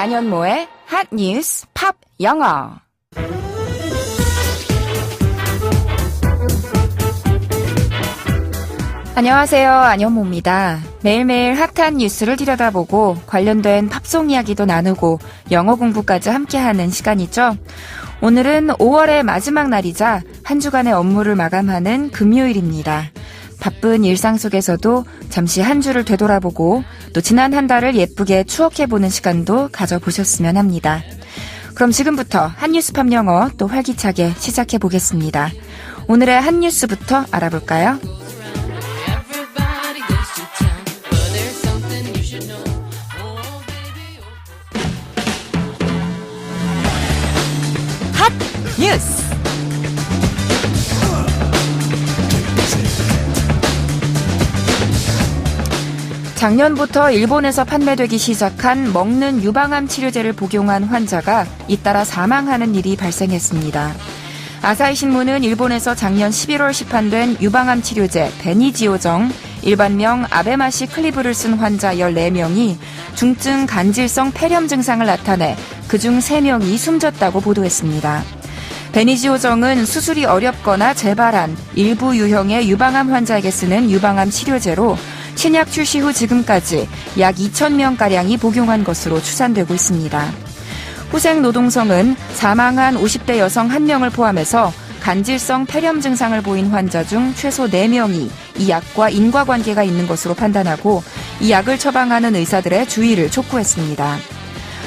안현모의 핫뉴스 팝 영어. 안녕하세요. 안현모입니다. 매일매일 핫한 뉴스를 들여다보고 관련된 팝송 이야기도 나누고 영어 공부까지 함께하는 시간이죠. 오늘은 5월의 마지막 날이자 한 주간의 업무를 마감하는 금요일입니다. 바쁜 일상 속에서도 잠시 한 주를 되돌아보고 또 지난 한 달을 예쁘게 추억해보는 시간도 가져보셨으면 합니다. 그럼 지금부터 핫뉴스 팝 영어 또 활기차게 시작해보겠습니다. 오늘의 핫뉴스부터 알아볼까요? 핫뉴스! 작년부터 일본에서 판매되기 시작한 먹는 유방암 치료제를 복용한 환자가 잇따라 사망하는 일이 발생했습니다. 아사히 신문은 일본에서 작년 11월 시판된 유방암 치료제 베니지오정, 일반명 아베마시 클리브를 쓴 환자 14명이 중증 간질성 폐렴 증상을 나타내 그중 3명이 숨졌다고 보도했습니다. 베니지오정은 수술이 어렵거나 재발한 일부 유형의 유방암 환자에게 쓰는 유방암 치료제로 신약 출시 후 지금까지 약 2,000명가량이 복용한 것으로 추산되고 있습니다. 후생 노동성은 사망한 50대 여성 1명을 포함해서 간질성 폐렴 증상을 보인 환자 중 최소 4명이 이 약과 인과관계가 있는 것으로 판단하고 이 약을 처방하는 의사들의 주의를 촉구했습니다.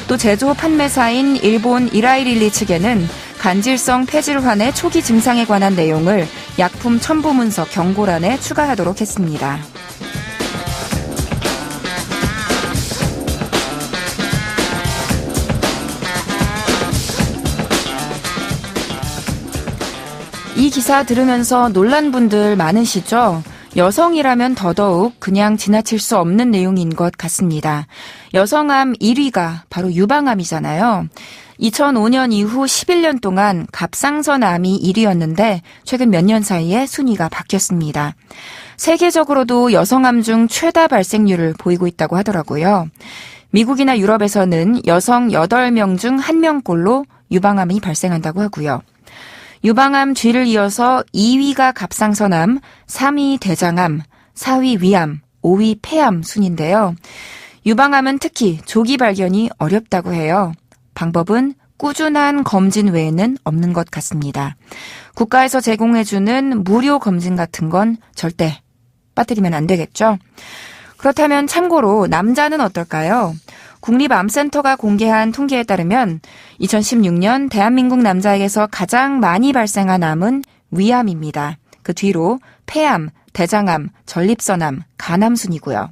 또 제조 판매사인 일본 이라이릴리 측에는 간질성 폐질환의 초기 증상에 관한 내용을 약품 첨부 문서 경고란에 추가하도록 했습니다. 이 기사 들으면서 놀란 분들 많으시죠? 여성이라면 더더욱 그냥 지나칠 수 없는 내용인 것 같습니다. 여성암 1위가 바로 유방암이잖아요. 2005년 이후 11년 동안 갑상선암이 1위였는데 최근 몇 년 사이에 순위가 바뀌었습니다. 세계적으로도 여성암 중 최다 발생률을 보이고 있다고 하더라고요. 미국이나 유럽에서는 여성 8명 중 1명꼴로 유방암이 발생한다고 하고요. 유방암 뒤를 이어서 2위가 갑상선암, 3위 대장암, 4위 위암, 5위 폐암 순인데요. 유방암은 특히 조기 발견이 어렵다고 해요. 방법은 꾸준한 검진 외에는 없는 것 같습니다. 국가에서 제공해주는 무료 검진 같은 건 절대 빠뜨리면 안 되겠죠? 그렇다면 참고로 남자는 어떨까요? 국립암센터가 공개한 통계에 따르면 2016년 대한민국 남자에게서 가장 많이 발생한 암은 위암입니다. 그 뒤로 폐암, 대장암, 전립선암, 간암 순이고요.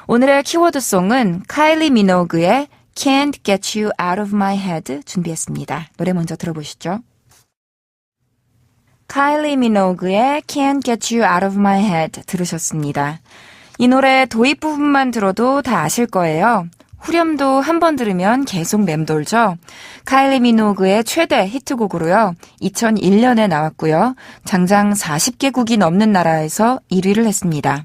오늘의 키워드송은 카일리 미노그의 Can't Get You Out of My Head 준비했습니다. 노래 먼저 들어보시죠. 카일리 미노그의 Can't Get You Out of My Head 들으셨습니다. 이 노래 도입 부분만 들어도 다 아실 거예요. 후렴도 한 번 들으면 계속 맴돌죠. 카일리 미노그의 최대 히트곡으로요. 2001년에 나왔고요. 장장 40개국이 넘는 나라에서 1위를 했습니다.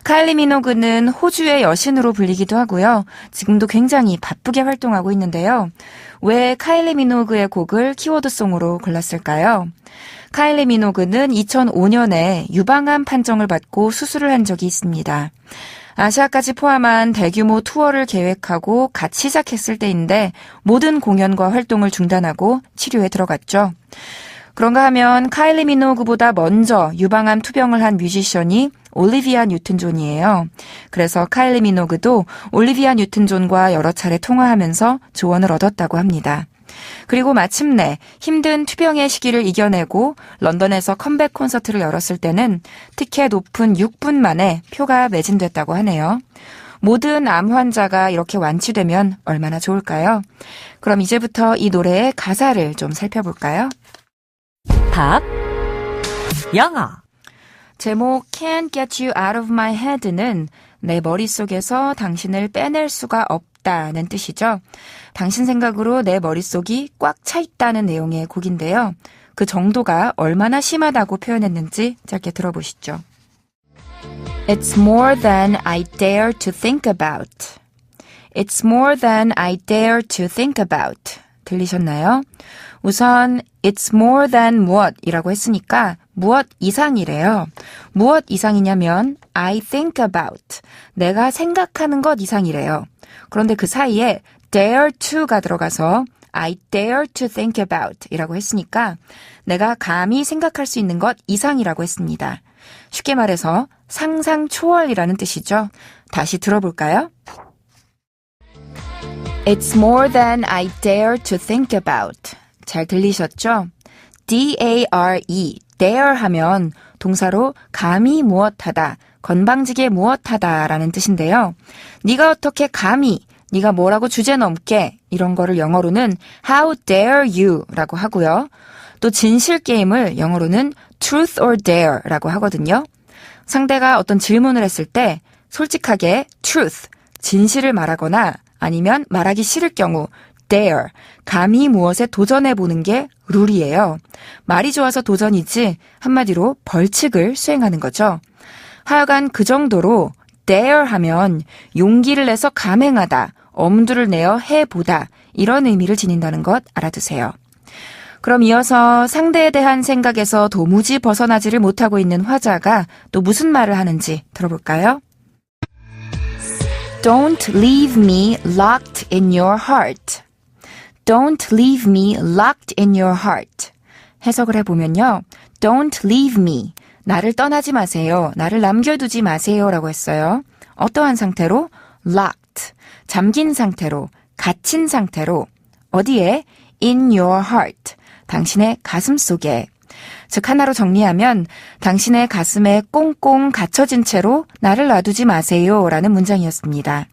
카일리 미노그는 호주의 여신으로 불리기도 하고요. 지금도 굉장히 바쁘게 활동하고 있는데요. 왜 카일리 미노그의 곡을 키워드송으로 골랐을까요? 카일리 미노그는 2005년에 유방암 판정을 받고 수술을 한 적이 있습니다. 아시아까지 포함한 대규모 투어를 계획하고 갓 시작했을 때인데 모든 공연과 활동을 중단하고 치료에 들어갔죠. 그런가 하면 카일리 미노그보다 먼저 유방암 투병을 한 뮤지션이 올리비아 뉴튼 존이에요. 그래서 카일리 미노그도 올리비아 뉴튼 존과 여러 차례 통화하면서 조언을 얻었다고 합니다. 그리고 마침내 힘든 투병의 시기를 이겨내고 런던에서 컴백 콘서트를 열었을 때는 티켓 오픈 6분 만에 표가 매진됐다고 하네요. 모든 암 환자가 이렇게 완치되면 얼마나 좋을까요? 그럼 이제부터 이 노래의 가사를 좀 살펴볼까요? 팝 영어 제목 Can't Get You Out of My Head는 내 머릿속에서 당신을 빼낼 수가 없다는 뜻이죠. 당신 생각으로 내 머릿속이 꽉 차 있다는 내용의 곡인데요. 그 정도가 얼마나 심하다고 표현했는지 짧게 들어보시죠. It's more than I dare to think about. It's more than I dare to think about. 들리셨나요? 우선 It's more than 무엇이라고 했으니까 무엇 이상이래요. 무엇 이상이냐면 I think about. 내가 생각하는 것 이상이래요. 그런데 그 사이에 dare to가 들어가서 I dare to think about 이라고 했으니까 내가 감히 생각할 수 있는 것 이상이라고 했습니다. 쉽게 말해서 상상 초월이라는 뜻이죠. 다시 들어볼까요? It's more than I dare to think about. 잘 들리셨죠? D-A-R-E, dare 하면 동사로 감히 무엇하다, 건방지게 무엇하다 라는 뜻인데요. 네가 어떻게 감히, 네가 뭐라고 주제 넘게 이런 거를 영어로는 How dare you 라고 하고요. 또 진실 게임을 영어로는 Truth or dare 라고 하거든요. 상대가 어떤 질문을 했을 때 솔직하게 truth, 진실을 말하거나 아니면 말하기 싫을 경우 dare, 감히 무엇에 도전해보는 게 룰이에요. 말이 좋아서 도전이지 한마디로 벌칙을 수행하는 거죠. 하여간 그 정도로 dare 하면 용기를 내서 감행하다, 엄두를 내어 해보다 이런 의미를 지닌다는 것 알아두세요. 그럼 이어서 상대에 대한 생각에서 도무지 벗어나지를 못하고 있는 화자가 또 무슨 말을 하는지 들어볼까요? Don't leave me locked in your heart. Don't leave me locked in your heart. 해석을 해보면요. Don't leave me. 나를 떠나지 마세요. 나를 남겨두지 마세요. 라고 했어요. 어떠한 상태로? Locked. 잠긴 상태로, 갇힌 상태로. 어디에? In your heart. 당신의 가슴 속에. 즉 하나로 정리하면 당신의 가슴에 꽁꽁 갇혀진 채로 나를 놔두지 마세요 라는 문장이었습니다.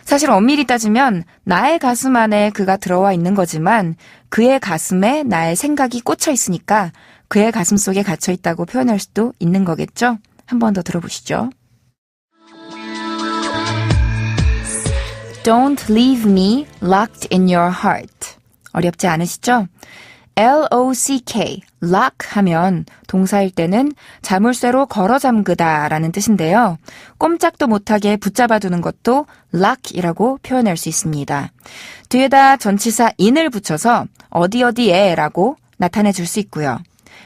사실 엄밀히 따지면 나의 가슴 안에 그가 들어와 있는 거지만 그의 가슴에 나의 생각이 꽂혀 있으니까 그의 가슴 속에 갇혀 있다고 표현할 수도 있는 거겠죠? 한 번 더 들어보시죠. Don't leave me locked in your heart. 어렵지 않으시죠? L-O-C-K, lock 하면 동사일 때는 자물쇠로 걸어 잠그다 라는 뜻인데요. 꼼짝도 못하게 붙잡아두는 것도 lock이라고 표현할 수 있습니다. 뒤에다 전치사 in을 붙여서 어디 어디에 라고 나타내 줄 수 있고요.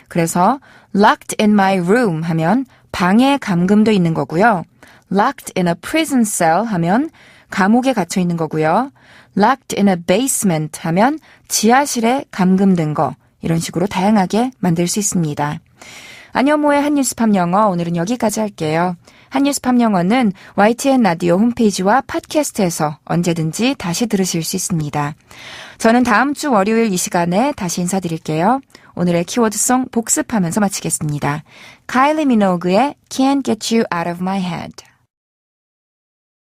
그래서 locked in my room 하면 방에 감금돼 있는 거고요. locked in a prison cell 하면 감옥에 갇혀 있는 거고요. locked in a basement 하면 지하실에 감금된 거 이런 식으로 다양하게 만들 수 있습니다. 안현모의 한뉴스팝 영어 오늘은 여기까지 할게요. 한뉴스팝 영어는 YTN 라디오 홈페이지와 팟캐스트에서 언제든지 다시 들으실 수 있습니다. 저는 다음 주 월요일 이 시간에 다시 인사드릴게요. 오늘의 키워드송 복습하면서 마치겠습니다. 카일리 미노그의 Can't Get You Out of My Head.